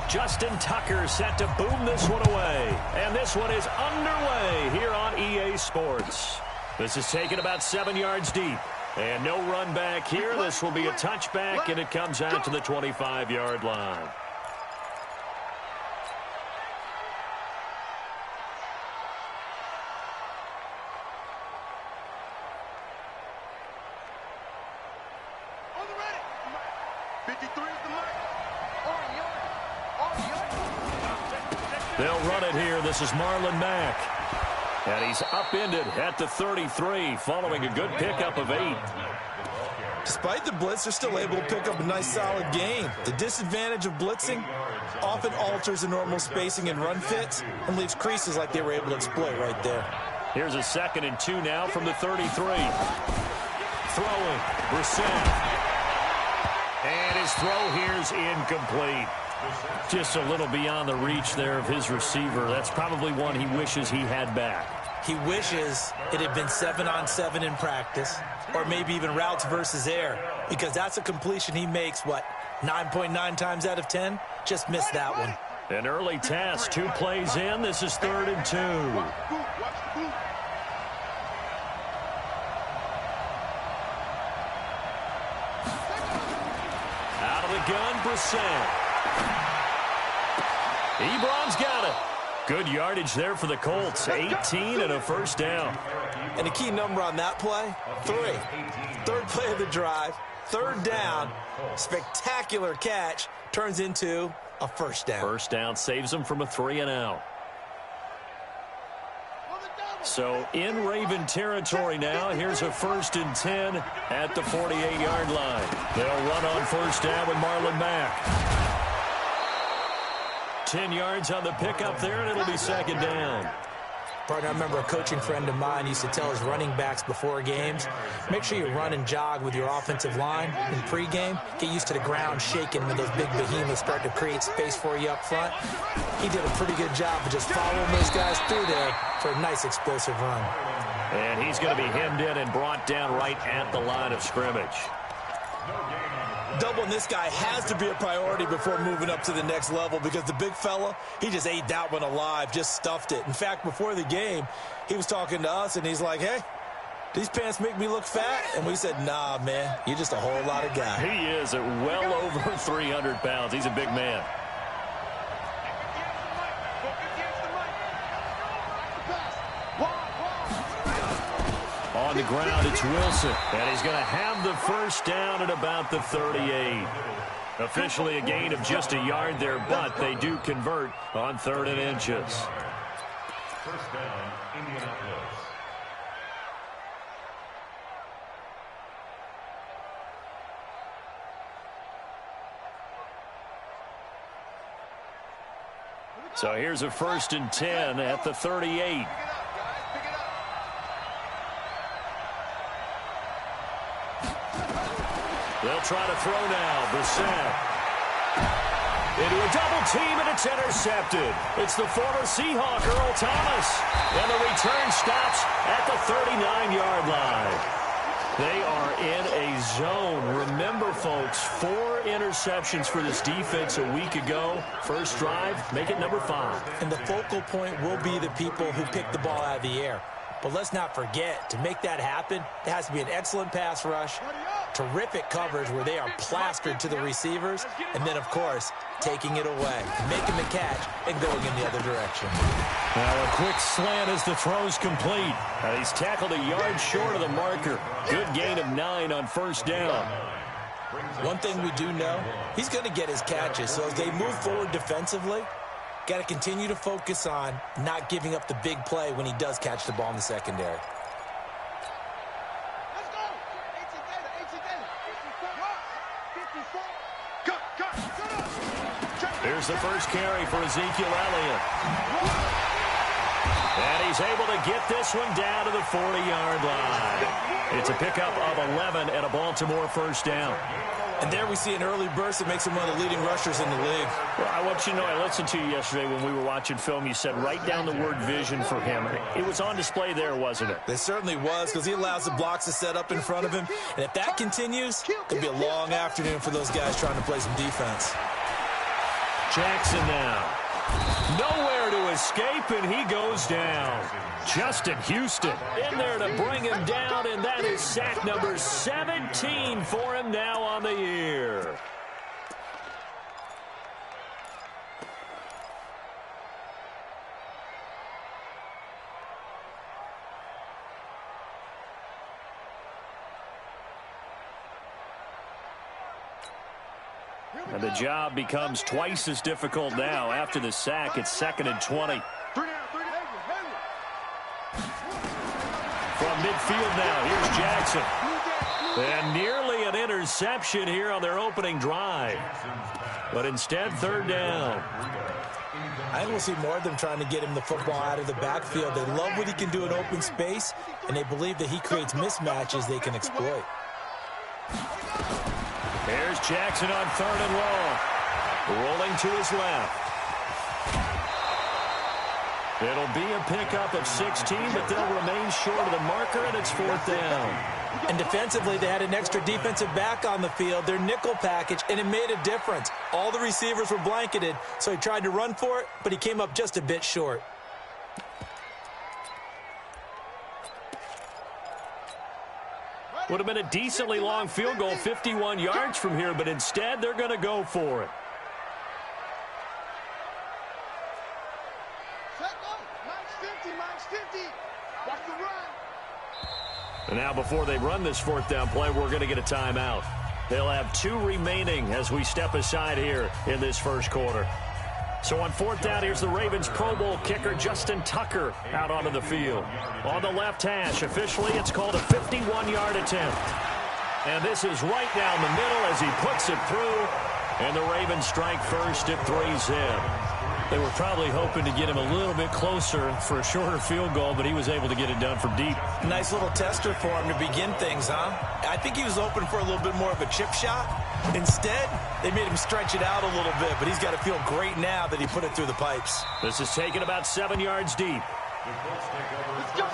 Justin Tucker set to boom this one away. And this one is underway here on EA Sports. This is taken about 7 yards deep. And no run back here. This will be a touchback, and it comes out to the 25-yard line. They'll run it here. This is Marlon Mack. And he's upended at the 33 following a good pickup of 8. Despite the blitz, they're still able to pick up a nice solid gain. The disadvantage of blitzing often alters the normal spacing and run fits and leaves creases like they were able to exploit right there. Here's a 2nd and 2 now from the 33. Throwing, Brissett. And his throw here's incomplete. Just a little beyond the reach there of his receiver. That's probably one he wishes he had back. He wishes it had been 7-on-7 in practice, or maybe even routes versus air, because that's a completion he makes, 9.9 times out of 10? Just missed that one. An early task, 2 plays in. This is 3rd and 2. Out of the gun, Brissett. Ebron's got it. Good yardage there for the Colts. 18 and a first down. And a key number on that play, 3. 3rd play of the drive, 3rd down. Spectacular catch turns into a first down. First down saves them from a 3-and-out. So in Raven territory now. Here's a 1st and 10 at the 48-yard line. They'll run on first down with Marlon Mack. 10 yards on the pickup there, and it'll be 2nd down. Partner, I remember a coaching friend of mine used to tell his running backs before games, make sure you run and jog with your offensive line in pregame. Get used to the ground shaking when those big behemoths start to create space for you up front. He did a pretty good job of just following those guys through there for a nice explosive run. And he's going to be hemmed in and brought down right at the line of scrimmage. Doubling this guy has to be a priority before moving up to the next level, because the big fella, he just ate that one alive, just stuffed it. In fact, before the game, he was talking to us, and he's like, hey, these pants make me look fat? And we said, nah, man, you're just a whole lot of guy. He is at well over 300 pounds. He's a big man. On the ground, it's Wilson, and he's going to have the first down at about the 38. Officially a gain of just a yard there, but they do convert on 3rd and inches. First down, Indianapolis. So here's a 1st and 10 at the 38. They'll try to throw now. Brissett. Into a double team, and it's intercepted. It's the former Seahawk, Earl Thomas. And the return stops at the 39-yard line. They are in a zone. Remember, folks, 4 interceptions for this defense a week ago. First drive, make it number 5. And the focal point will be the people who pick the ball out of the air. But let's not forget, to make that happen, there has to be an excellent pass rush, terrific coverage where they are plastered to the receivers, and then, of course, taking it away, making the catch, and going in the other direction. Now a quick slant as the throw's complete. He's tackled a yard short of the marker. Good gain of 9 on first down. One thing we do know, he's going to get his catches, so as they move forward defensively, got to continue to focus on not giving up the big play when he does catch the ball in the secondary. Here's the first carry for Ezekiel Elliott. And he's able to get this one down to the 40-yard line. It's a pickup of 11 and a Baltimore first down. And there we see an early burst that makes him one of the leading rushers in the league. Well, I want you to know, I listened to you yesterday when we were watching film. You said write down the word vision for him. It was on display there, wasn't it? It certainly was, because he allows the blocks to set up in front of him. And if that continues, it'll be a long afternoon for those guys trying to play some defense. Jackson now. Nowhere to escape, and he goes down. Justin Houston in there to bring him down, and that is sack number 17 for him now on the year. And the job becomes twice as difficult now. After the sack, it's 2nd and 20. From midfield now, here's Jackson. And nearly an interception here on their opening drive. But instead, 3rd down. I think we'll see more of them trying to get him the football out of the backfield. They love what he can do in open space, and they believe that he creates mismatches they can exploit. Here's Jackson on 3rd and long. Rolling to his left. It'll be a pickup of 16, but they'll remain short of the marker, and it's 4th down. And defensively, they had an extra defensive back on the field, their nickel package, and it made a difference. All the receivers were blanketed, so he tried to run for it, but he came up just a bit short. Would have been a decently long field goal, 51 yards from here, but instead they're going to go for it. And now before they run this 4th down play, we're going to get a timeout. They'll have 2 remaining as we step aside here in this first quarter. So on 4th down, here's the Ravens Pro Bowl kicker Justin Tucker out onto the field. On the left hash, officially it's called a 51-yard attempt. And this is right down the middle as he puts it through. And the Ravens strike first at 3-zip. They were probably hoping to get him a little bit closer for a shorter field goal, but he was able to get it done from deep. Nice little tester for him to begin things, huh? I think he was open for a little bit more of a chip shot. Instead, they made him stretch it out a little bit, but he's got to feel great now that he put it through the pipes. This is taken about 7 yards deep. Let's go.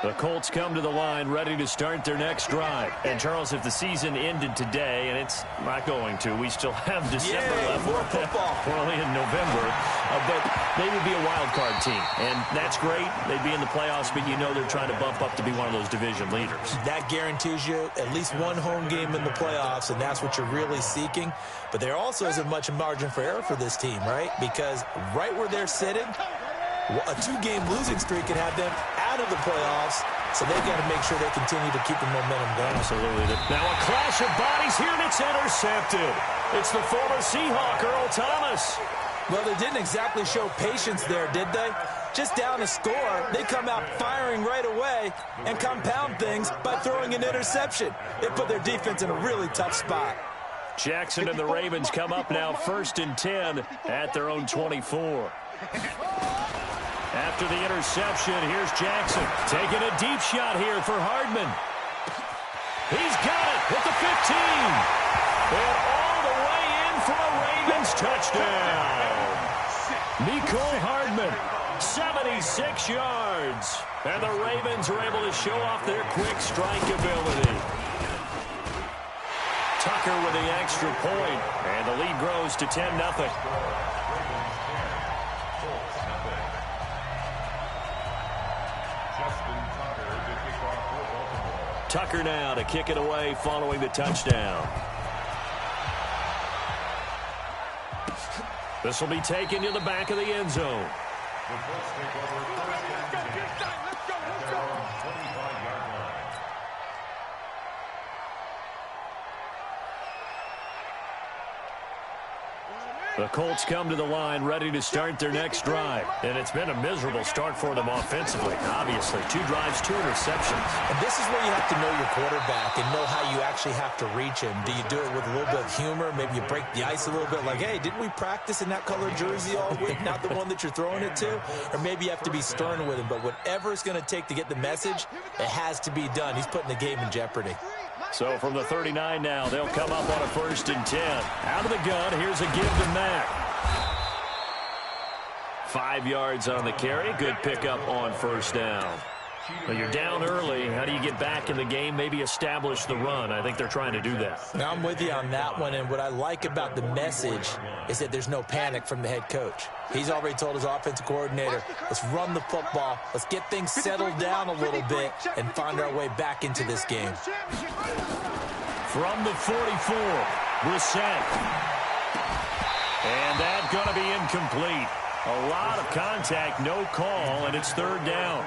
The Colts come to the line ready to start their next drive. And, Charles, if the season ended today, and it's not going to, we still have December left. More football. We're only in November. But they would be a wild card team. And that's great. They'd be in the playoffs, but you know they're trying to bump up to be one of those division leaders. That guarantees you at least one home game in the playoffs, and that's what you're really seeking. But there also isn't much margin for error for this team, right? Because right where they're sitting, a 2-game losing streak could have them out of the playoffs, so they've got to make sure they continue to keep the momentum going. Absolutely. Now a clash of bodies here, and it's intercepted. It's the former Seahawk, Earl Thomas. Well, they didn't exactly show patience there, did they? Just down a score, they come out firing right away and compound things by throwing an interception. It put their defense in a really tough spot. Jackson and the Ravens come up now 1st and 10 at their own 24. After the interception, here's Jackson taking a deep shot here for Hardman. He's got it at the 15. And all the way in for a Ravens touchdown. Mecole Hardman, 76 yards. And the Ravens are able to show off their quick strike ability. Tucker with the extra point, and the lead grows to 10-0. Tucker now to kick it away following the touchdown. This will be taken to the back of the end zone. The Colts come to the line ready to start their next drive. And it's been a miserable start for them offensively. Obviously, 2 drives, 2 interceptions. And this is where you have to know your quarterback and know how you actually have to reach him. Do you do it with a little bit of humor? Maybe you break the ice a little bit like, hey, didn't we practice in that colored jersey all week? Not the one that you're throwing it to? Or maybe you have to be stern with him. But whatever it's going to take to get the message, it has to be done. He's putting the game in jeopardy. So from the 39 now, they'll come up on a 1st and 10. Out of the gun, here's a give to Mack. 5 yards on the carry. Good pickup on first down. Well, you're down early. How do you get back in the game, maybe establish the run? I think they're trying to do that. Now, I'm with you on that one, and what I like about the message is that there's no panic from the head coach. He's already told his offensive coordinator, let's run the football, let's get things settled down a little bit, and find our way back into this game. From the 44, Brissett. And that's going to be incomplete. A lot of contact, no call, and it's third down.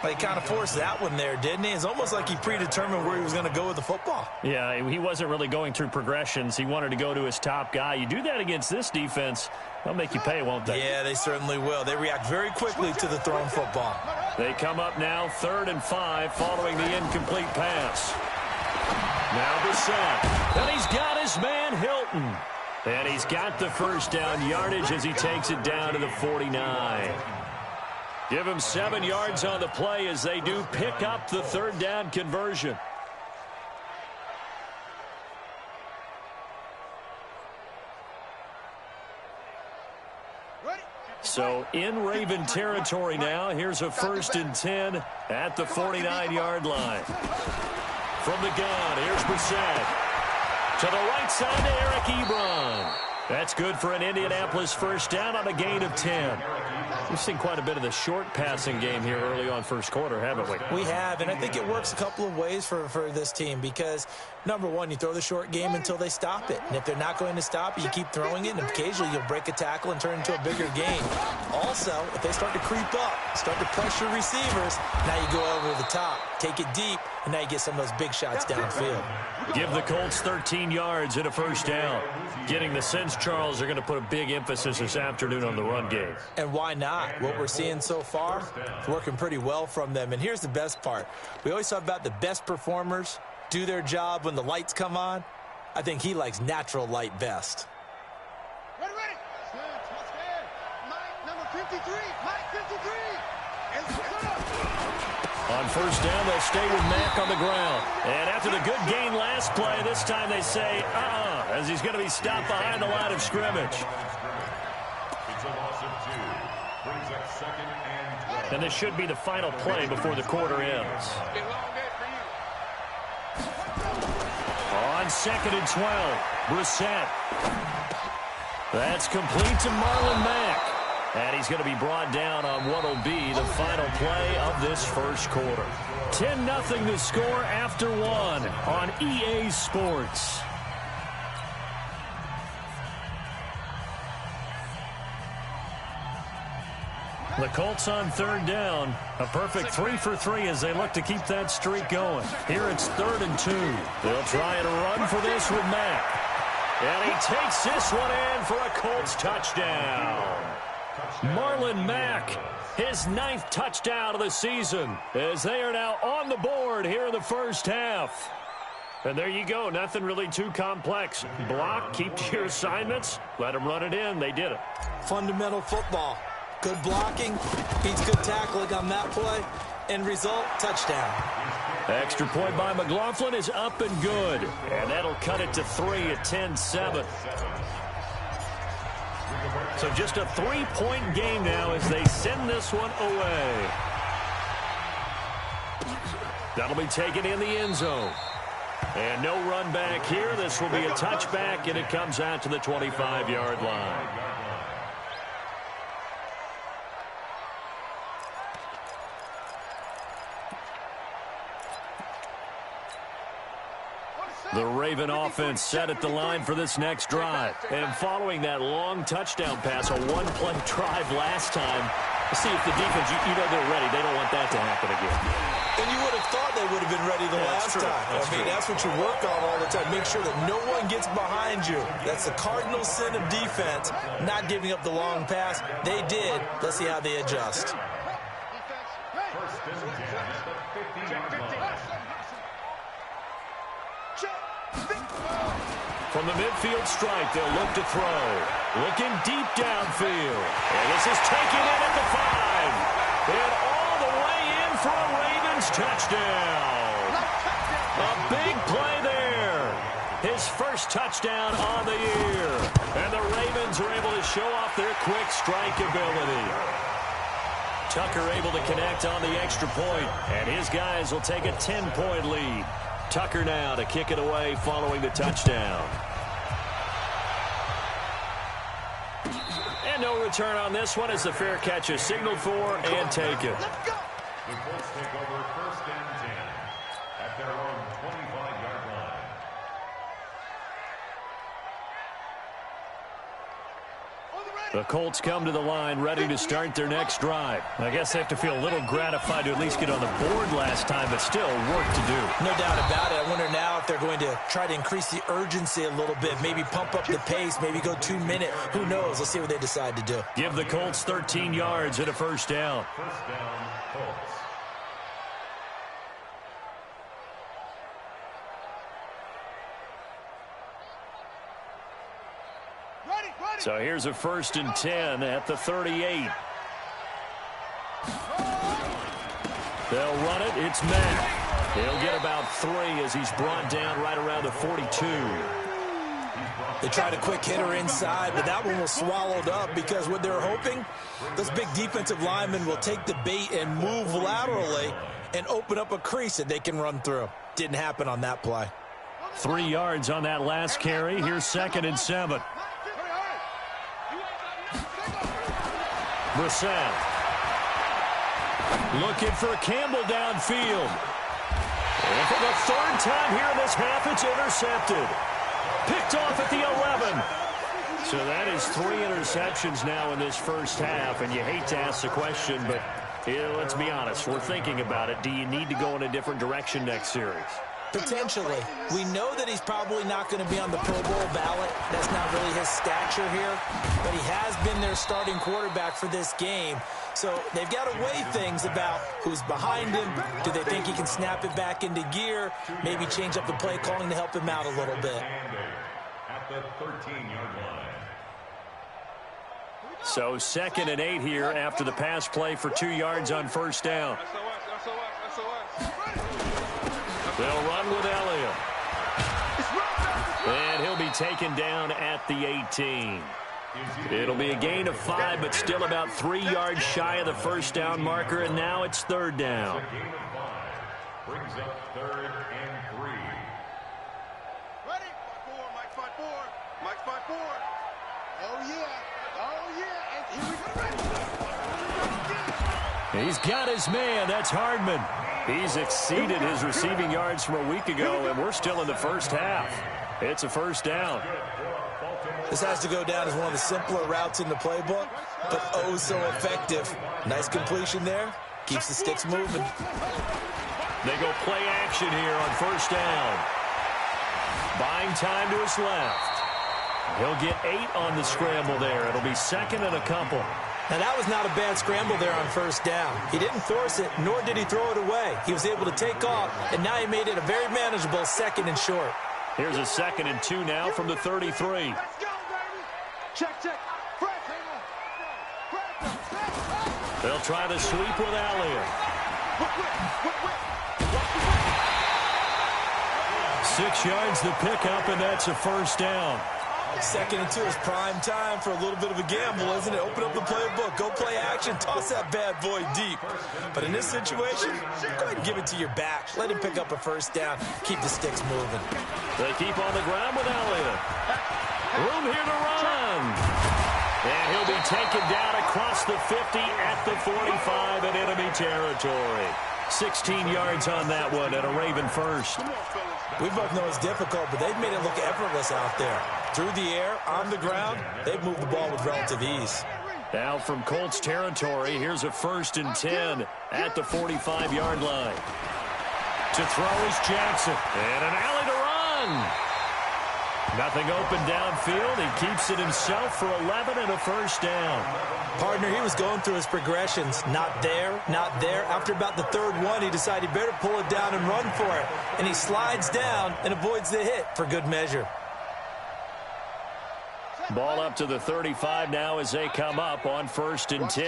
He kind of forced that one there, didn't he? It's almost like he predetermined where he was going to go with the football. Yeah, he wasn't really going through progressions. He wanted to go to his top guy. You do that against this defense, they'll make you pay, won't they? Yeah, they certainly will. They react very quickly to the thrown football. They come up now 3rd and 5 following the incomplete pass. Now Brissett. And he's got his man Hilton. And he's got the first down yardage as he takes it down to the 49. Give him 7 yards on the play as they do pick up the third down conversion. So in Raven territory now. Here's a 1st and 10 at the 49-yard line. From the gun, here's Brissett. To the right side to Eric Ebron. That's good for an Indianapolis first down on a gain of 10. We've seen quite a bit of the short passing game here early on first quarter, haven't we? We have, and I think it works a couple of ways for this team because, number one, you throw the short game until they stop it. And if they're not going to stop it, you keep throwing it, and occasionally you'll break a tackle and turn into a bigger gain. Also, if they start to creep up, start to pressure receivers, now you go over the top, take it deep, and now you get some of those big shots downfield. Give the Colts 13 yards and a first down. Getting the sense, Charles, are going to put a big emphasis this afternoon on the run game. And why not? What we're seeing so far, it's working pretty well from them. And here's the best part. We always talk about the best performers do their job when the lights come on. I think he likes natural light best. Ready. Mike, number 53. Mike, 53. On first down, they'll stay with Mack on the ground. And after the good gain last play, this time they say, as he's going to be stopped behind the line of scrimmage. It's a loss of 2. Brings up 2nd and 12. And this should be the final play before the quarter ends. On 2nd and 12, Brissett. That's complete to Marlon Mack. And he's going to be brought down on what will be the final play of this first quarter. 10-0 the score after 1 on EA Sports. The Colts on third down. A perfect 3 for 3 as they look to keep that streak going. Here it's 3rd and 2. They'll try and run for this with Mack. And he takes this one in for a Colts touchdown. Marlon Mack, his 9th touchdown of the season, as they are now on the board here in the first half. And there you go, nothing really too complex. Block, keep to your assignments, let them run it in. They did it. Fundamental football. Good blocking, beats good tackling on that play. End result, touchdown. Extra point by McLaughlin is up and good. And that'll cut it to 3 at 10-7. So just a 3-point game now as they send this one away. That'll be taken in the end zone. And no run back here. This will be a touchback, and it comes out to the 25-yard line. The Raven offense set at the line for this next drive. And following that long touchdown pass, a one-play drive last time, see if the defense, you know they're ready. They don't want that to happen again. And you would have thought they would have been ready the last time. That's what you work on all the time. Make sure that no one gets behind you. That's the cardinal sin of defense, not giving up the long pass. They did. Let's see how they adjust. From the midfield strike, they'll look to throw. Looking deep downfield. And this is taken in at the 5. And all the way in for a Ravens touchdown. A big play there. His first touchdown on the year. And the Ravens are able to show off their quick strike ability. Tucker able to connect on the extra point, and his guys will take a 10-point lead. Tucker now to kick it away following the touchdown. And no return on this one as the fair catch is signaled for and taken. The Colts take over first and 10 at their own 25-yard line. The Colts come to the line ready to start their next drive. I guess they have to feel a little gratified to at least get on the board last time, but still work to do. No doubt about it. I wonder now if they're going to try to increase the urgency a little bit, maybe pump up the pace, maybe go 2 minute. Who knows? Let's see what they decide to do. Give the Colts 13 yards and a first down. First down, Colts. So here's a first and 10 at the 38. They'll run it. It's Mack. He'll get about 3 as he's brought down right around the 42. They tried a quick hitter inside, but that one was swallowed up because what they're hoping, those big defensive linemen will take the bait and move laterally and open up a crease that they can run through. Didn't happen on that play. 3 yards on that last carry. Here's 2nd and 7. Brissett looking for Campbell downfield. And for the 3rd time here in this half, it's intercepted. Picked off at the 11. So that is 3 interceptions now in this first half, and you hate to ask the question, but let's be honest, we're thinking about it. Do you need to go in a different direction next series? Potentially. We know that he's probably not going to be on the Pro Bowl ballot. That's not really his stature here. But he has been their starting quarterback for this game. So they've got to weigh things about who's behind him. Do they think he can snap it back into gear? Maybe change up the play calling to help him out a little bit. At the 13-yard line. So 2nd and 8 here after the pass play for 2 yards on first down. They'll run with Elliott. And he'll be taken down at the 18. It'll be a gain of 5, but still about 3 yards shy of the first down marker, and now it's 3rd down. A gain of 5 brings up 3rd and 3. Ready? 5-4, Mike 5-4. Mike 5-4. Oh, yeah. Oh, yeah. And here we go. He's got his man. That's Hardman. He's exceeded his receiving yards from a week ago, and we're still in the first half. It's a first down. This has to go down as one of the simpler routes in the playbook, but oh so effective. Nice completion there. Keeps the sticks moving. They go play action here on first down. Buying time to his left. He'll get 8 on the scramble there. It'll be 2nd and a couple. Now, that was not a bad scramble there on first down. He didn't force it, nor did he throw it away. He was able to take off, and now he made it a very manageable 2nd and short. Here's a 2nd and 2 now from the 33. Let's go, baby. Check. They'll try the sweep with Elliott. 6 yards the pickup, and that's a first down. 2nd and 2 is prime time for a little bit of a gamble, isn't it? Open up the playbook, go play action, toss that bad boy deep. But in this situation, go ahead and give it to your back. Let him pick up a first down, keep the sticks moving. They keep on the ground with Elliott. Room here to run. And he'll be taken down across the 50 at the 45 in enemy territory. 16 yards on that one and a Raven first. We both know it's difficult, but they've made it look effortless out there. Through the air, on the ground, they've moved the ball with relative ease. Now from Colts territory, here's a 1st and 10 at the 45-yard line. To throw is Jackson. And an alley to run. Nothing open downfield. He keeps it himself for 11 and a first down. Partner, he was going through his progressions. Not there, not there. After about the 3rd one, he decided he better pull it down and run for it. And he slides down and avoids the hit for good measure. Ball up to the 35 now as they come up on 1st and 10.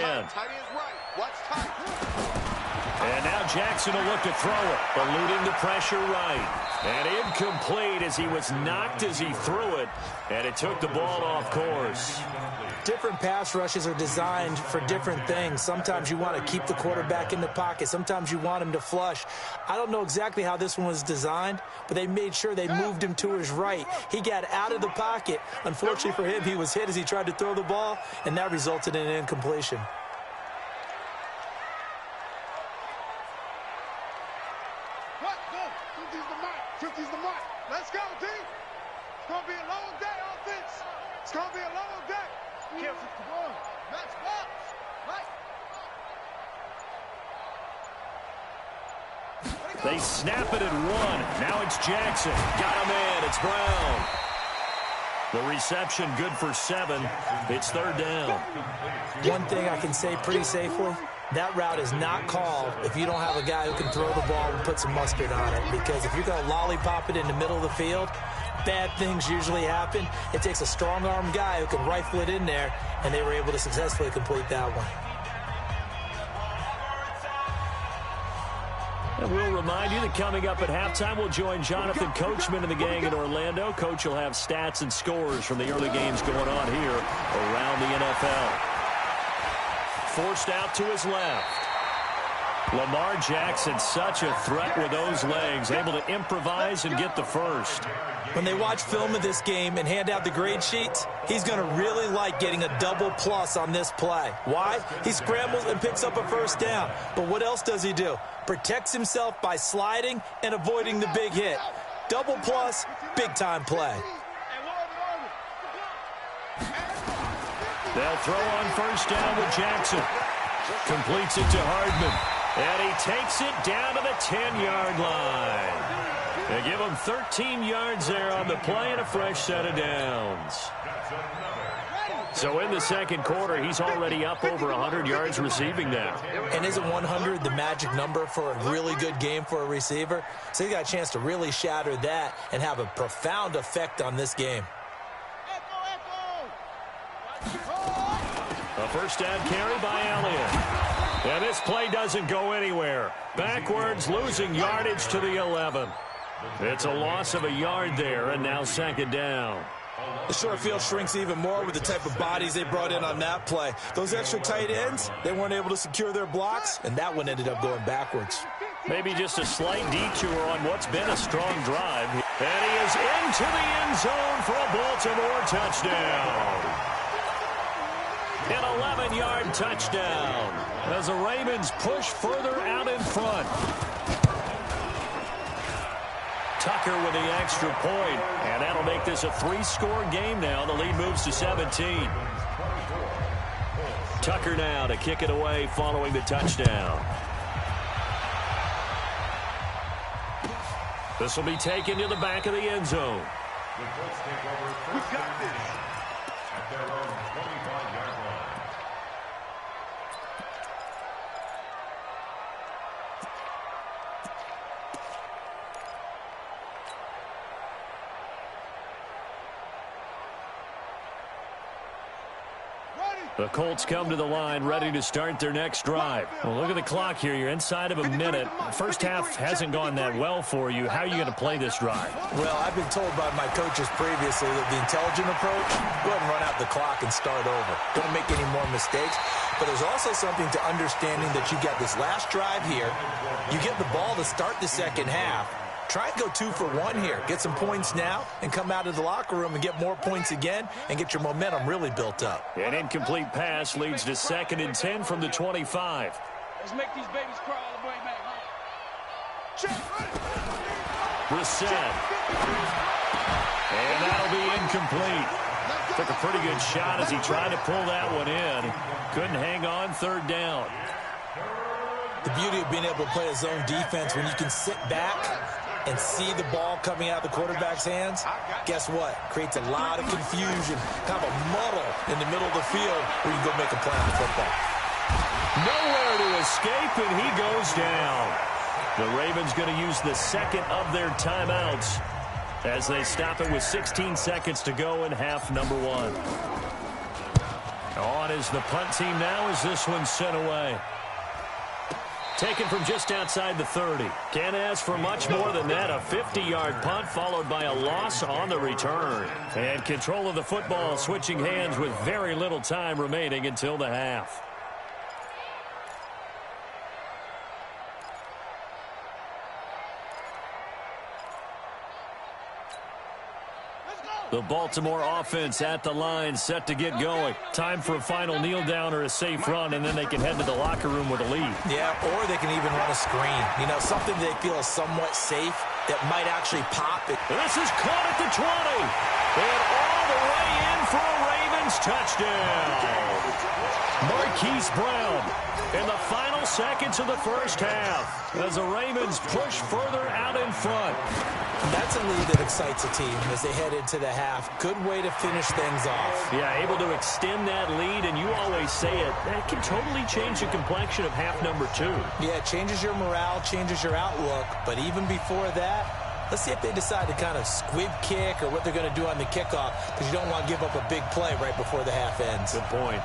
And now Jackson will look to throw it, eluding the pressure right. And incomplete as he was knocked as he threw it, and it took the ball off course. Different pass rushes are designed for different things. Sometimes you want to keep the quarterback in the pocket. Sometimes you want him to flush. I don't know exactly how this one was designed, but they made sure they moved him to his right. He got out of the pocket. Unfortunately for him, he was hit as he tried to throw the ball, and that resulted in an incompletion. Fifty's the mark. Let's go, team. It's going to be a long day, offense. It's going to be a long day. Careful. Come on. Match box. Right. They snap it at one. Now it's Jackson. Got him in. It's Brown. The reception good for 7. It's 3rd down. One thing I can say pretty safely, that route is not called if you don't have a guy who can throw the ball and put some mustard on it. Because if you're going to lollipop it in the middle of the field, bad things usually happen. It takes a strong-armed guy who can rifle it in there, and they were able to successfully complete that one. And we'll remind you that coming up at halftime, we'll join Jonathan Coachman and the gang in Orlando. Coach will have stats and scores from the early games going on here around the NFL. Forced out to his left. Lamar Jackson, such a threat with those legs, able to improvise and get the first. When they watch film of this game and hand out the grade sheets, he's going to really like getting a double plus on this play. Why? He scrambles and picks up a first down. But what else does he do? Protects himself by sliding and avoiding the big hit. Double plus, big-time play. They'll throw on first down with Jackson. Completes it to Hardman. And he takes it down to the 10-yard line. They give him 13 yards there on the play and a fresh set of downs. So in the second quarter, he's already up over 100 yards receiving now. And isn't 100 the magic number for a really good game for a receiver? So he got a chance to really shatter that and have a profound effect on this game. A first down carry by Elliott. And this play doesn't go anywhere. Backwards, losing yardage to the 11. It's a loss of a yard there, and now 2nd down. The short field shrinks even more with the type of bodies they brought in on that play. Those extra tight ends, they weren't able to secure their blocks, and that one ended up going backwards. Maybe just a slight detour on what's been a strong drive. And he is into the end zone for a Baltimore touchdown. An 11-yard touchdown as the Ravens push further out in front. Tucker with the extra point, and that'll make this a 3-score game now. The lead moves to 17. Tucker now to kick it away following the touchdown. This will be taken to the back of the end zone. We got this. At their own 25-yard line. The Colts come to the line ready to start their next drive. Well, look at the clock here. You're inside of a minute. First half hasn't gone that well for you. How are you going to play this drive? Well, I've been told by my coaches previously that the intelligent approach, go ahead and run out the clock and start over. Don't make any more mistakes. But there's also something to understanding that you got this last drive here. You get the ball to start the second half. Try and go 2 for 1 here. Get some points now and come out of the locker room and get more points again and get your momentum really built up. An incomplete pass leads to 2nd and 10 from the 25. Let's make these babies crawl all the way back home. Brissett. And that'll be incomplete. Took a pretty good shot as he tried to pull that one in. Couldn't hang on. 3rd down. The beauty of being able to play a zone defense when you can sit back and see the ball coming out of the quarterback's hands, guess what? Creates a lot of confusion, kind of a muddle in the middle of the field where you can go make a play on the football. Nowhere to escape, and he goes down. The Ravens going to use the second of their timeouts as they stop it with 16 seconds to go in half number 1. On is the punt team now as this one's sent away. Taken from just outside the 30. Can't ask for much more than that. A 50-yard punt followed by a loss on the return. And control of the football switching hands with very little time remaining until the half. The Baltimore offense at the line, set to get going. Time for a final kneel down or a safe run, and then they can head to the locker room with a lead. Yeah, or they can even run a screen. You know, something they feel is somewhat safe that might actually pop it. This is caught at the 20. And all the way in for a Ravens touchdown. Marquise Brown in the final seconds of the first half as the Ravens push further out in front. That's a lead that excites a team as they head into the half. Good way to finish things off. Yeah, able to extend that lead, and you always say it, that can totally change the complexion of half number 2. Yeah, it changes your morale, changes your outlook, but even before that, let's see if they decide to kind of squib kick or what they're going to do on the kickoff, because you don't want to give up a big play right before the half ends. Good point.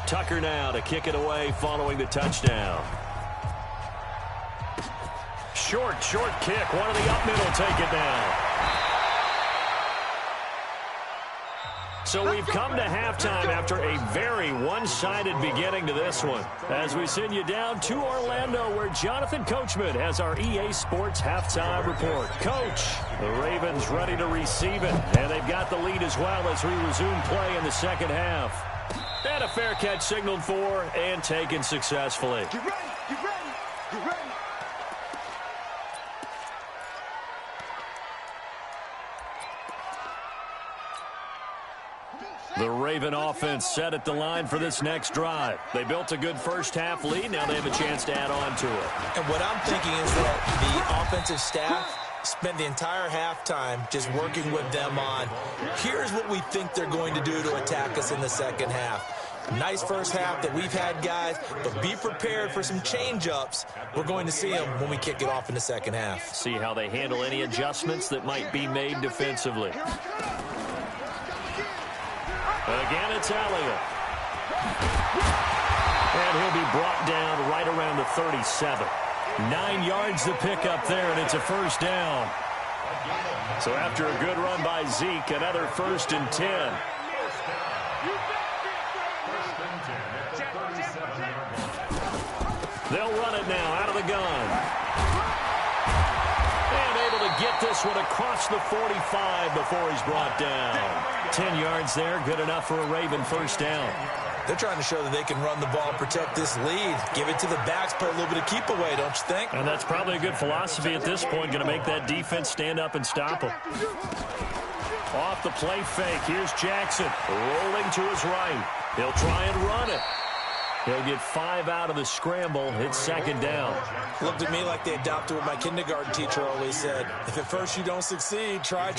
Tucker now to kick it away following the touchdown. Short kick. One of the up middle take it down. So we've come to halftime after a very one-sided beginning to this one. As we send you down to Orlando, where Jonathan Coachman has our EA Sports halftime report. Coach, the Ravens ready to receive it, and they've got the lead as well as we resume play in the second half. And a fair catch signaled for and taken successfully. Get ready, get ready, get ready. The Raven offense set at the line for this next drive. They built a good first half lead. Now they have a chance to add on to it. And what I'm thinking is that the offensive staff spend the entire halftime just working with them on, here's what we think they're going to do to attack us in the second half. Nice first half that we've had, guys, but be prepared for some change-ups. We're going to see them when we kick it off in the second half. See how they handle any adjustments that might be made defensively. Again, it's Elliott. And he'll be brought down right around the 37. 9 yards to pick up there, and it's a first down. So after a good run by Zeke, another 1st and 10. They'll run it now out of the gun. And able to get this one across the 45 before he's brought down. 10 yards there, good enough for a Raven first down. They're trying to show that they can run the ball and protect this lead. Give it to the backs, play a little bit of keep away, don't you think? And that's probably a good philosophy at this point, going to make that defense stand up and stop them. Off the play fake, here's Jackson, rolling to his right. He'll try and run it. He'll get 5 out of the scramble. It's second down. Looked at me like they adopted what my kindergarten teacher always said. If at first you don't succeed, try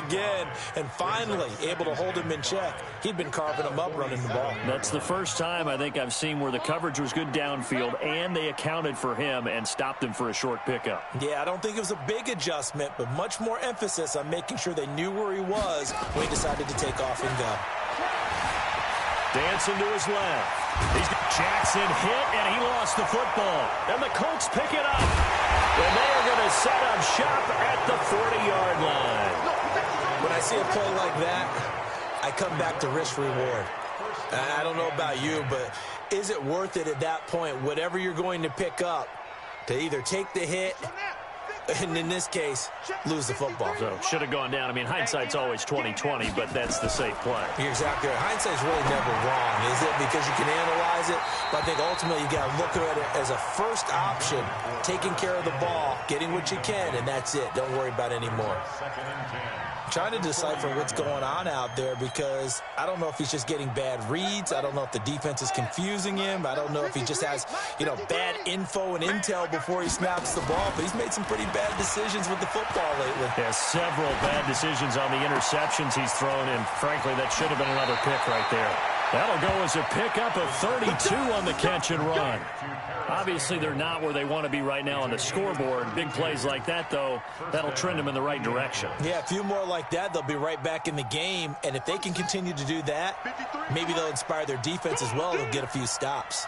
again. And finally, able to hold him in check. He'd been carving him up running the ball. That's the first time I think I've seen where the coverage was good downfield and they accounted for him and stopped him for a short pickup. Yeah, I don't think it was a big adjustment, but much more emphasis on making sure they knew where he was when he decided to take off and go. Dancing to his left. He's got Jackson hit, and he lost the football. And the Colts pick it up. And they are going to set up shop at the 40-yard line. When I see a play like that, I come back to risk-reward. I don't know about you, but is it worth it at that point, whatever you're going to pick up, to either take the hit and in this case, lose the football? So should have gone down. I mean, hindsight's always 20/20, but that's the safe play. You're exactly right. Hindsight's really never wrong, is it? Because you can analyze it, but I think ultimately you got to look at it as a first option, taking care of the ball, getting what you can, and that's it. Don't worry about any more. Trying to decipher what's going on out there because I don't know if he's just getting bad reads. I don't know if the defense is confusing him. I don't know if he just has, bad info and intel before he snaps the ball. But he's made some pretty bad decisions with the football lately. Yeah, several bad decisions on the interceptions he's thrown, and frankly, that should have been another pick right there. That'll go as a pickup of 32 on the catch and run. Obviously, they're not where they want to be right now on the scoreboard. Big plays like that, though, that'll trend them in the right direction. Yeah, a few more like that, they'll be right back in the game. And if they can continue to do that, maybe they'll inspire their defense as well. They'll get a few stops.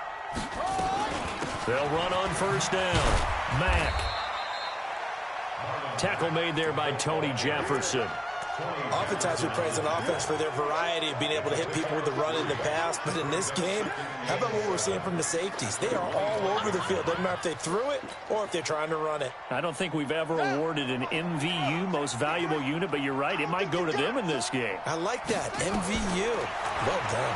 They'll run on first down. Mack. Tackle made there by Tony Jefferson. Oftentimes we praise an offense for their variety of being able to hit people with the run in the pass. But in this game, how about what we're seeing from the safeties? They are all over the field. Doesn't matter if they threw it or if they're trying to run it. I don't think we've ever awarded an MVU, most valuable unit, but you're right. It might go to them in this game. I like that. MVU. Well done.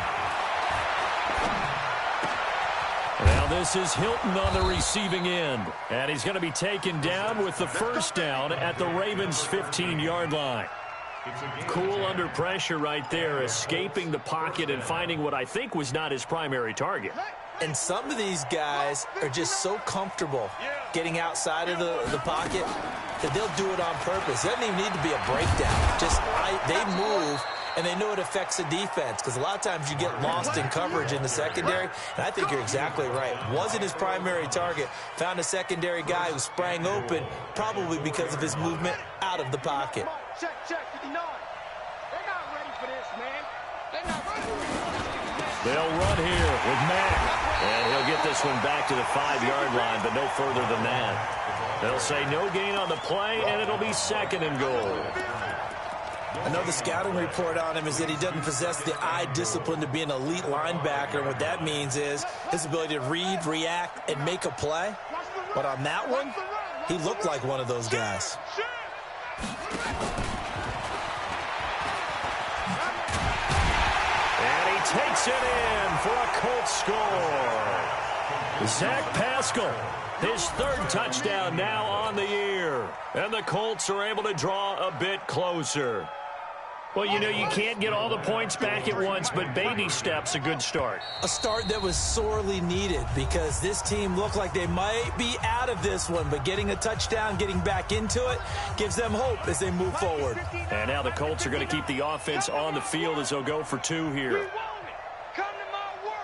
Now this is Hilton on the receiving end. And he's going to be taken down with the first down at the Ravens' 15-yard line. Cool under pressure right there, escaping the pocket and finding what I think was not his primary target. And some of these guys are just so comfortable getting outside of the pocket that they'll do it on purpose. It doesn't even need to be a breakdown. They move, and they know it affects the defense because a lot of times you get lost in coverage in the secondary, and I think you're exactly right. Wasn't his primary target. Found a secondary guy who sprang open, probably because of his movement out of the pocket. Check, 59. They're not ready for this, man. They're not ready for this. They'll run here with Mack. And he'll get this one back to the 5-yard line, but no further than that. They'll say no gain on the play, and it'll be second and goal. I know the scouting report on him is that he doesn't possess the eye discipline to be an elite linebacker. And what that means is his ability to read, react, and make a play. But on that one, he looked like one of those guys. And he takes it in for a Colts score. Zach Pascal, his third touchdown now on the year. And the Colts are able to draw a bit closer. Well, you know, you can't get all the points back at once, but baby steps, a good start. A start that was sorely needed because this team looked like they might be out of this one, but getting a touchdown, getting back into it, gives them hope as they move forward. And now the Colts are going to keep the offense on the field as they'll go for 2 here. Come to my world.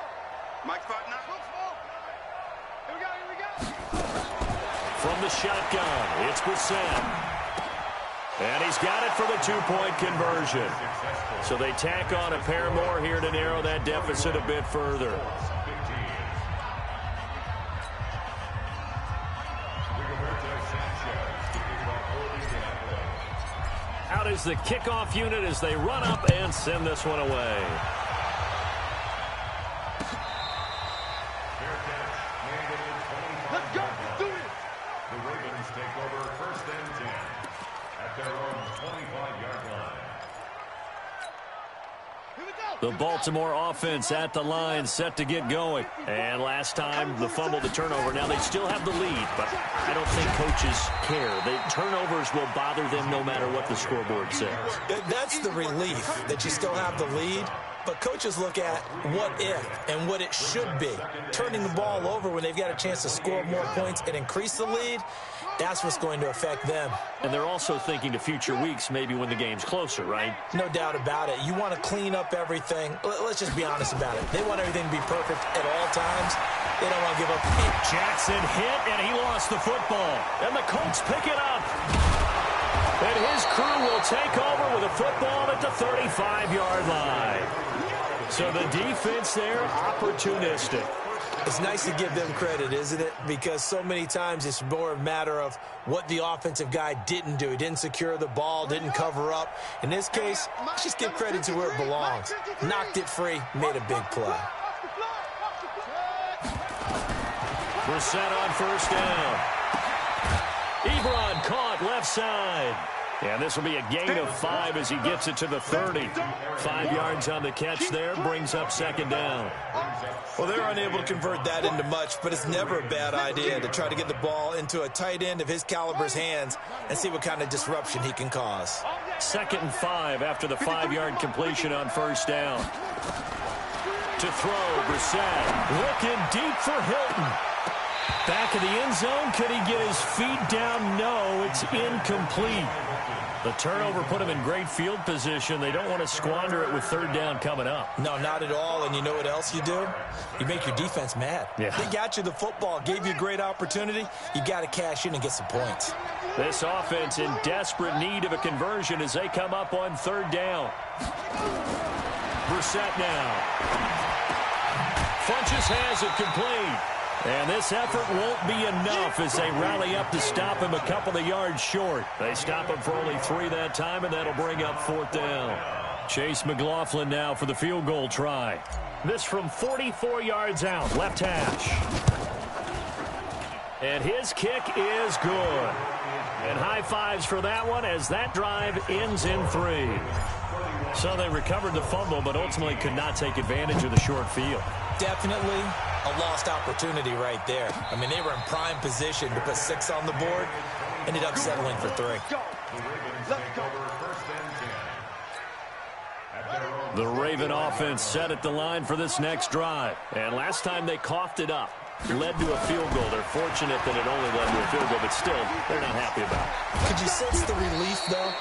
Mike 5-9. Here we go. From the shotgun, it's Brissett. And he's got it for the 2-point conversion. So they tack on a pair more here to narrow that deficit a bit further. Out is the kickoff unit as they run up and send this one away. Let's go. Do this. The Ravens take over first and 10 at their own 25-yard line. Here we go. The Baltimore offense at the line, set to get going. And last time, the fumble, the turnover. Now they still have the lead, but I don't think coaches care. The turnovers will bother them no matter what the scoreboard says. That's the relief that you still have the lead. But coaches look at what if and what it should be. Turning the ball over when they've got a chance to score more points and increase the lead, that's what's going to affect them. And they're also thinking to future weeks, maybe when the game's closer, right? No doubt about it. You want to clean up everything. Let's just be honest about it. They want everything to be perfect at all times. They don't want to give up. Jackson hit, and he lost the football. And the Colts pick it up. And his crew will take over with a football at the 35-yard line. So the defense there, opportunistic. It's nice to give them credit, isn't it? Because so many times it's more a matter of what the offensive guy didn't do. He didn't secure the ball, didn't cover up. In this case, let's just give credit to where it belongs. Knocked it free, made a big play. Brissett on first down. Ebron caught left side. And this will be a gain of 5 as he gets it to the 30. 5 yards on the catch there, brings up second down. Well, they're unable to convert that into much, but it's never a bad idea to try to get the ball into a tight end of his caliber's hands and see what kind of disruption he can cause. 2nd and 5 after the 5-yard completion on first down. To throw, Brissett looking deep for Hilton. Back of the end zone, could he get his feet down? No, it's incomplete. The turnover put them in great field position. They don't want to squander it with third down coming up. No, not at all. And you know what else you do? You make your defense mad. Yeah. They got you the football, gave you a great opportunity. You got to cash in and get some points. This offense in desperate need of a conversion as they come up on third down. Brissett now. Funches has it complete. And this effort won't be enough as they rally up to stop him a couple of yards short. They stop him for only 3 that time, and that'll bring up fourth down. Chase McLaughlin now for the field goal try. This from 44 yards out, left hash. And his kick is good. And high fives for that one as that drive ends in 3. So they recovered the fumble, but ultimately could not take advantage of the short field. Definitely a lost opportunity right there. I mean, they were in prime position to put 6 on the board. Ended up settling for 3. The Raven offense set at the line for this next drive. And last time they coughed it up, led to a field goal. They're fortunate that it only led to a field goal, but still, they're not happy about it. Could you sense the relief, though,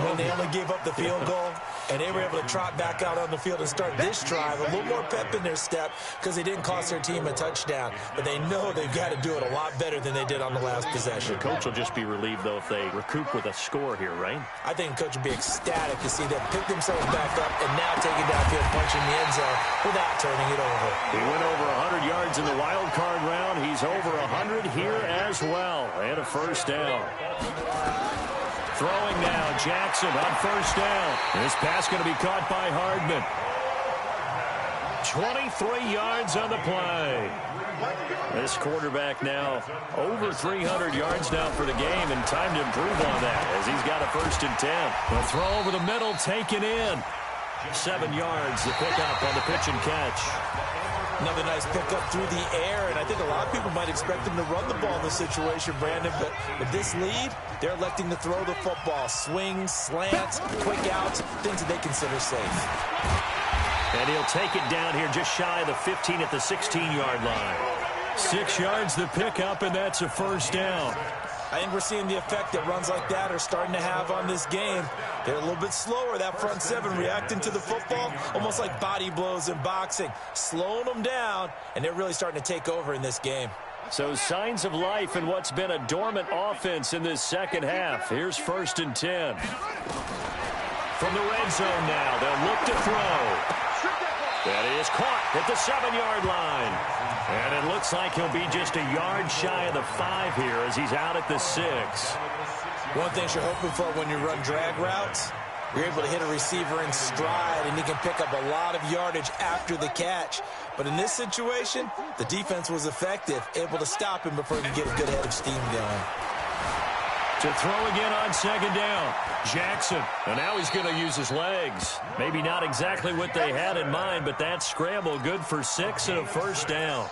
when they only gave up the field goal? And they were able to trot back out on the field and start this drive. A little more pep in their step because they didn't cost their team a touchdown. But they know they've got to do it a lot better than they did on the last possession. The coach will just be relieved, though, if they recoup with a score here, right? I think the coach will be ecstatic to see them pick themselves back up and now take it downfield, punching the end zone without turning it over. He went over 100 yards in the wild card round. He's over 100 here as well. And a first down. Throwing now, Jackson on first down. This pass going to be caught by Hardman. 23 yards on the play. This quarterback now over 300 yards now for the game, and time to improve on that as he's got a 1st and 10. The throw over the middle taken in. 7 yards, the pickup on the pitch and catch. Another nice pickup through the air, and I think a lot of people might expect them to run the ball in this situation, Brandon, but with this lead, they're electing to throw the football. Swings, slants, quick outs, things that they consider safe. And he'll take it down here just shy of the 15 at the 16-yard line. 6 yards the pickup, and that's a first down. I think we're seeing the effect that runs like that are starting to have on this game. They're a little bit slower, that front 7, reacting to the football, almost like body blows in boxing, slowing them down, and they're really starting to take over in this game. So signs of life in what's been a dormant offense in this second half. Here's 1st and 10. From the red zone now, they'll look to throw. That is caught at the 7-yard line. And it looks like he'll be just a yard shy of the 5 here as he's out at the 6. One thing you're hoping for when you run drag routes, you're able to hit a receiver in stride, and he can pick up a lot of yardage after the catch. But in this situation, the defense was effective, able to stop him before he could get a good head of steam going. To throw again on 2nd down. Jackson. And now he's going to use his legs. Maybe not exactly what they had in mind, but that scramble good for 6 and a first down.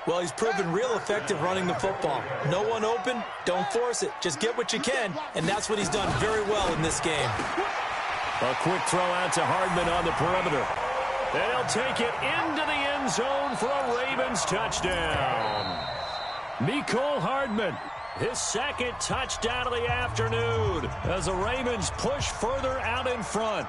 Well, he's proven real effective running the football. No one open, don't force it. Just get what you can, and that's what he's done very well in this game. A quick throw out to Hardman on the perimeter. And he'll take it into the end zone for a Ravens touchdown. Mecole Hardman. His 2nd touchdown of the afternoon as the Ravens push further out in front.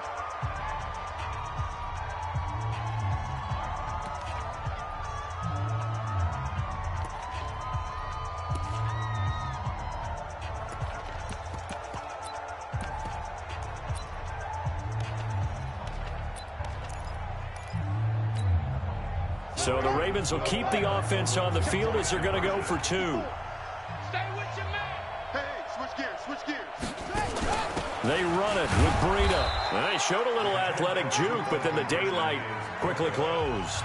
So the Ravens will keep the offense on the field as they're going to go for 2. They run it with Breida. And they showed a little athletic juke, but then the daylight quickly closed.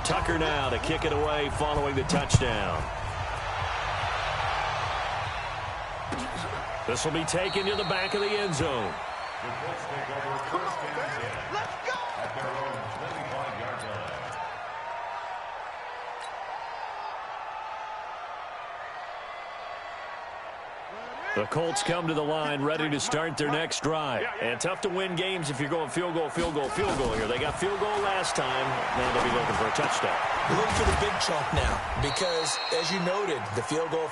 Tucker now to kick it away following the touchdown. This will be taken to the back of the end zone. The Colts come to the line ready to start their next drive. And tough to win games if you're going field goal here. They got field goal last time. Now they'll be looking for a touchdown. You're looking for the big chunk now because, as you noted, the field goal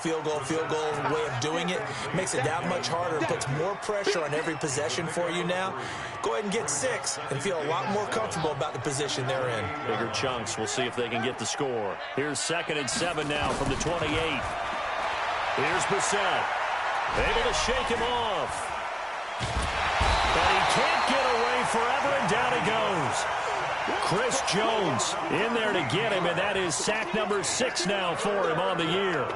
way of doing it makes it that much harder and puts more pressure on every possession for you now. Go ahead and get 6 and feel a lot more comfortable about the position they're in. Bigger chunks. We'll see if they can get the score. Here's 2nd and 7 now from the 28. Here's Brissett. Able to shake him off. But he can't get away forever, and down he goes. Chris Jones in there to get him, and that is sack number 6 now for him on the year.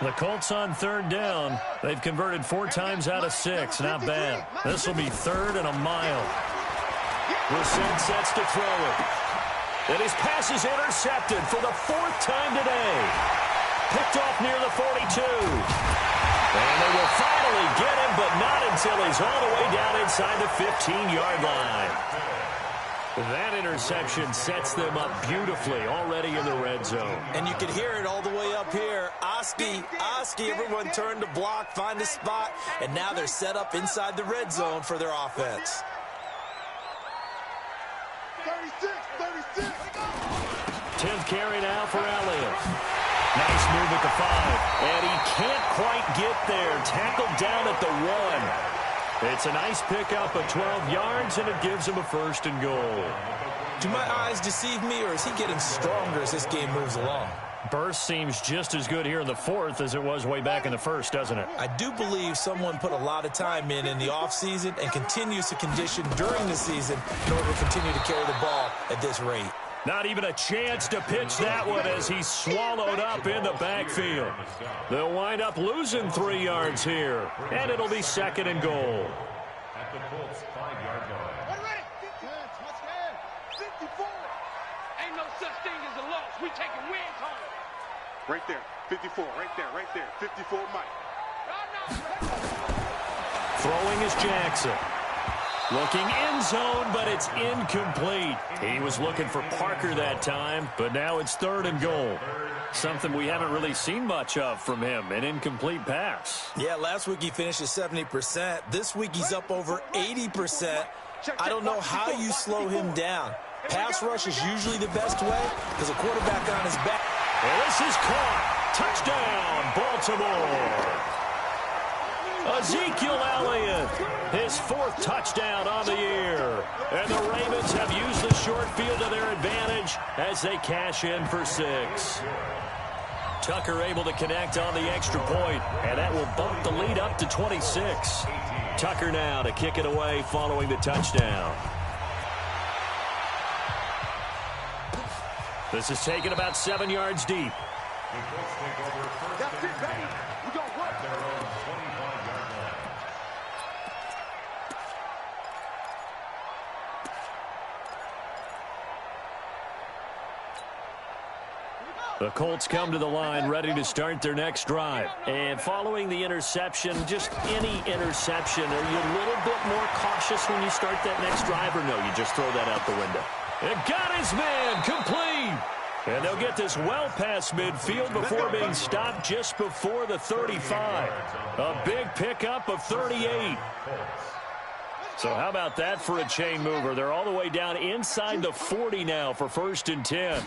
The Colts on 3rd down. They've converted 4 times out of 6. Not bad. This will be 3rd and a mile. Brissett sets to throw it. And his pass is intercepted for the 4th time today. Picked off near the 42. And they will finally get him, but not until he's all the way down inside the 15-yard line. That interception sets them up beautifully already in the red zone. And you can hear it all the way up here. Oski, everyone turned to block, find a spot, and now they're set up inside the red zone for their offense. 36. 10th carry now for Elliott. Nice move at the 5. And he can't quite get there. Tackled down at the 1. It's a nice pickup of 12 yards, and it gives him a 1st and goal. Do my eyes deceive me, or is he getting stronger as this game moves along? Burst seems just as good here in the 4th as it was way back in the 1st, doesn't it? I do believe someone put a lot of time in the offseason and continues to condition during the season in order to continue to carry the ball at this rate. Not even a chance to pitch that one as he's swallowed up in the backfield. They'll wind up losing 3 yards here, and it'll be 2nd and goal. At the Colts 5-yard line. 54. Ain't no such thing as a loss. We taking wins home. Right there. 54. Right there. 54 Mike. Throwing is Jackson. Looking end zone, but it's incomplete. He was looking for Parker that time, but now it's 3rd and goal. Something we haven't really seen much of from him, an incomplete pass. Yeah, last week he finished at 70%. This week he's up over 80%. I don't know how you slow him down. Pass rush is usually the best way because a quarterback on his back. And this is caught. Touchdown, Baltimore. Ezekiel Elliott, his 4th touchdown on the year. And the Ravens have used the short field to their advantage as they cash in for 6. Tucker able to connect on the extra point, and that will bump the lead up to 26. Tucker now to kick it away following the touchdown. This is taken about 7 yards deep. That's it, baby. We gonna work. Their own 25-yard line. The Colts come to the line ready to start their next drive. And following the interception, just any interception, are you a little bit more cautious when you start that next drive, or no, you just throw that out the window? It got his man complete. And they'll get this well past midfield before being stopped just before the 35. A big pickup of 38. So how about that for a chain mover? They're all the way down inside the 40 now for 1st and 10.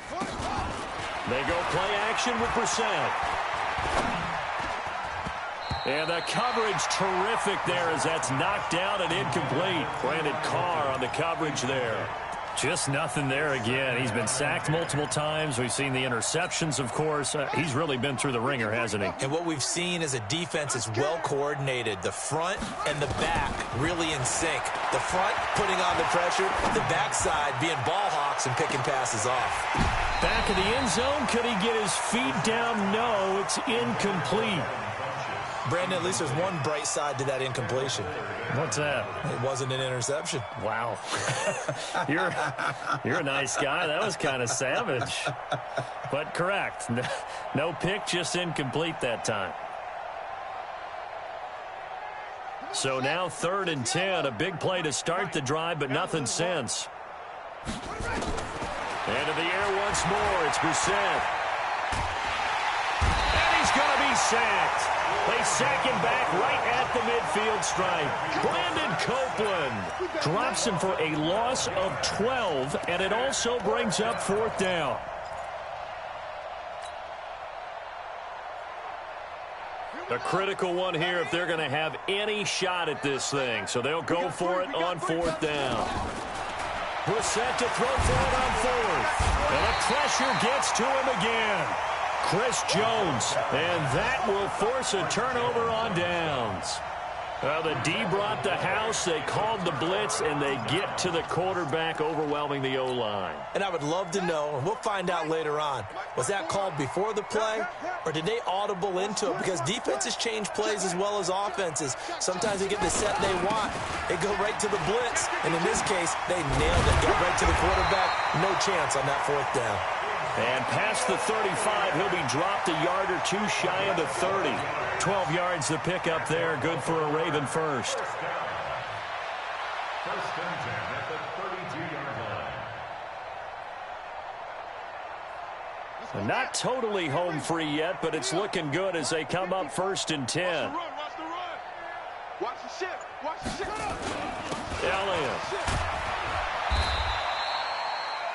They go play action with Brissett. And the coverage terrific there as that's knocked down and incomplete. Brandon Carr on the coverage there. Just nothing there again. He's been sacked multiple times. We've seen the interceptions, of course. He's really been through the ringer, hasn't he? And what we've seen is a defense is well coordinated. The front and the back really in sync. The front putting on the pressure, the backside being ball hawks and picking passes off. Back of the end zone. Could he get his feet down? No, it's incomplete. Brandon, at least there's one bright side to that incompletion. What's that? It wasn't an interception. Wow. You're a nice guy. That was kind of savage. But correct. No pick, just incomplete that time. So now 3rd and 10. A big play to start the drive, but nothing since. And in the air once more, it's Brissett. And he's going to be sacked. They sack him back right at the midfield stripe. Brandon Copeland drops him for a loss of 12, and it also brings up 4th down. A critical one here if they're going to have any shot at this thing. So they'll go for it on 4th down. Brissett to throw for it on 4th. And the pressure gets to him again. Chris Jones. And that will force a turnover on downs. Well, the D brought the house. They called the blitz, and they get to the quarterback, overwhelming the O-line. And I would love to know, and we'll find out later on, was that called before the play, or did they audible into it? Because defenses change plays as well as offenses. Sometimes they get the set they want. They go right to the blitz, and in this case, they nailed it. Got right to the quarterback. No chance on that 4th down. And past the 35, he'll be dropped a yard or two shy of the 30. 12 yards to pick up there. Good for a Raven first. First and 10 at the 32-yard line. Not totally home free yet, but it's looking good as they come up 1st and 10. Watch the run. Watch the shift. Watch the shift. Elliott.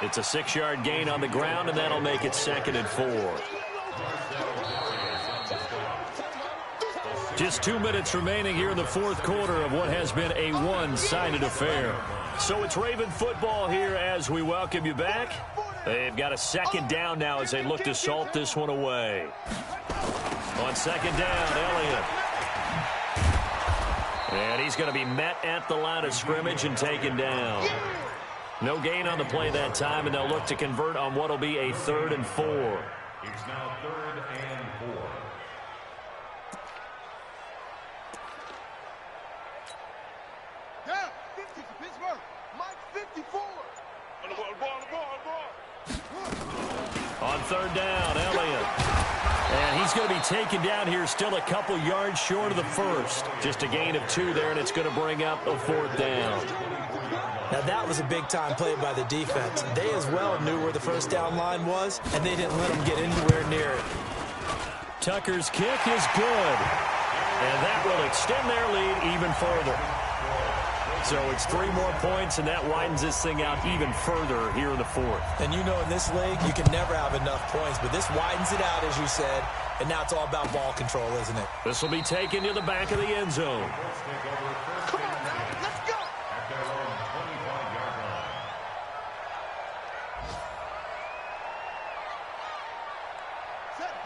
It's a 6-yard gain on the ground, and that'll make it 2nd and 4. Just 2 minutes remaining here in the 4th quarter of what has been a one-sided affair. So it's Raven football here as we welcome you back. They've got a 2nd down now as they look to salt this one away. On 2nd down, Elliott. And he's going to be met at the line of scrimmage and taken down. No gain on the play that time, and they'll look to convert on what will be a 3rd and 4. It's now 3rd and 4. Yeah, 50 for Pittsburgh. Mike 54. On the ball. On 3rd down, Elliott. And he's going to be taken down here still a couple yards short of the 1st. Just a gain of 2 there, and it's going to bring up a 4th down. Now, that was a big-time play by the defense. They as well knew where the 1st down line was, and they didn't let them get anywhere near it. Tucker's kick is good. And that will extend their lead even further. So it's 3 more points, and that widens this thing out even further here in the 4th. And you know in this league, you can never have enough points, but this widens it out, as you said, and now it's all about ball control, isn't it? This will be taken to the back of the end zone. Come on, man. Let's go. At their own 25-yard line.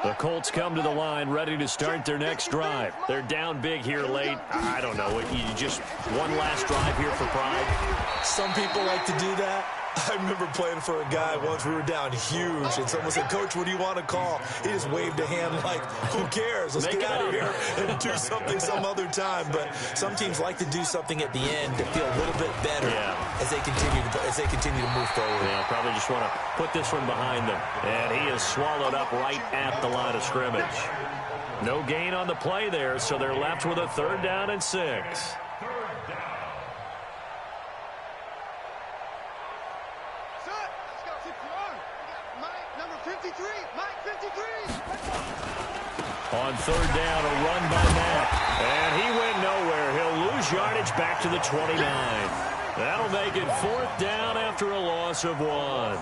The Colts come to the line ready to start their next drive. They're down big here late. I don't know. You just one last drive here for pride. Some people like to do that. I remember playing for a guy once. We were down huge, and someone said, "Coach, what do you want to call?" He just waved a hand like, "Who cares? Let's get out of here and do something some other time." But some teams like to do something at the end to feel a little bit better as they continue to move forward. Yeah, probably just want to put this one behind them. And he is swallowed up right at the line of scrimmage. No gain on the play there, so they're left with a 3rd down and 6. On 3rd down, a run by Matt. And he went nowhere. He'll lose yardage back to the 29. That'll make it 4th down after a loss of 1.